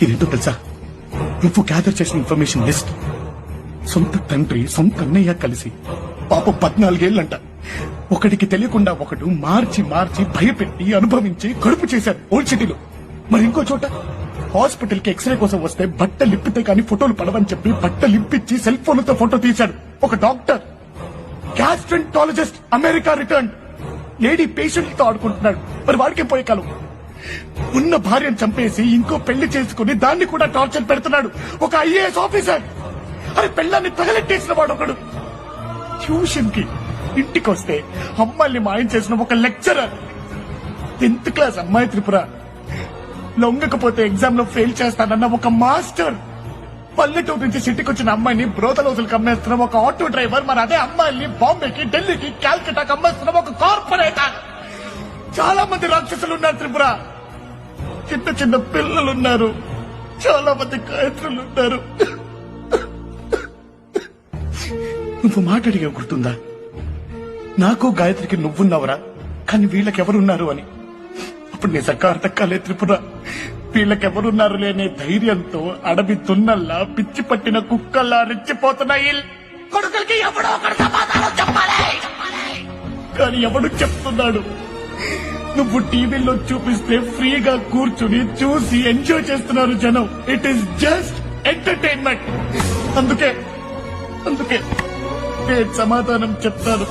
ఇదేంటో తెలుసా, నువ్వు గ్యాదర్ చేసిన ఇన్ఫర్మేషన్ లిస్ట్ సొంత తండ్రి సొంత అన్నయ్య కలిసి పాప 14 ఏళ్లంట ఒకడికి తెలియకుండా ఒకడు మార్చి మార్చి భయపెట్టి అనుభవించి కడుపు చేశారు ఓల్డ్ సిటీలో. మరి ఇంకో చోట హాస్పిటల్ కి ఎక్స్రే కోసం వస్తే బట్టలిప్పితే కానీ ఫోటోలు పడవని చెప్పి బట్టలిప్పించి సెల్ ఫోన్లతో ఫోటో తీశాడు ఒక doctor. Gastroenterologist America return lady పేషెంట్లతో ఆడుకుంటున్నాడు. మరి వాడికే పోయే కాలం. ఉన్న భార్యను చంపేసి ఇంకో పెళ్లి చేసుకుని దాన్ని కూడా టార్చర్ పెడుతున్నాడు ఒక ఐఏఎస్ ఆఫీసర్. అరే పెళ్ళాన్ని తగలెట్టేసిన వాడు ఒకడు. ట్యూషన్ కి ఇంటికి వస్తే అమ్మాయిని మాయం చేసిన ఒక లెక్చరర్. 10th క్లాస్ అమ్మాయి త్రిపుర. లొంగకపోతే ఎగ్జామ్ లో ఫెయిల్ చేస్తానన్న ఒక మాస్టర్. పల్లెటూరు నుంచి సిటీకి వచ్చిన అమ్మాయిని బ్రోతలోజులకు అమ్మేస్తున్న ఒక ఆటో డ్రైవర్. మరి అదే అమ్మాయిల్ని బాంబేకి ఢిల్లీకి కాల్కటాకి అమ్మేస్తున్న ఒక కార్పొరేటర్. చాలా మంది రాక్షసులు ఉన్నారు త్రిపుర. చిన్న చిన్న పిల్లలున్నారు. చాలా మంది గాయత్రులున్నారు. నువ్వు మాట్లాడిగా గుర్తుందా, నాకు గాయత్రికి నువ్వున్నావురా కానీ వీళ్ళకెవరున్నారు అని. అప్పుడు నిజంగా అర్థం కాలే త్రిపుర. వీళ్ళకెవరున్నారు లేనే ధైర్యంతో అడవి తున్నల్లా పిచ్చి పట్టిన కుక్కల్లా రెచ్చిపోతున్నాయి. కొడుకులకి ఎవడో ఒకడు సమాధానం చెప్పాలి. కానీ ఎవడు చెప్తున్నాడు? నువ్వు టీవీలో చూపిస్తే ఫ్రీగా కూర్చుని చూసి ఎంజాయ్ చేస్తున్నారు జనం. It is just entertainment. అందుకే నేను సమాధానం చెప్తాను.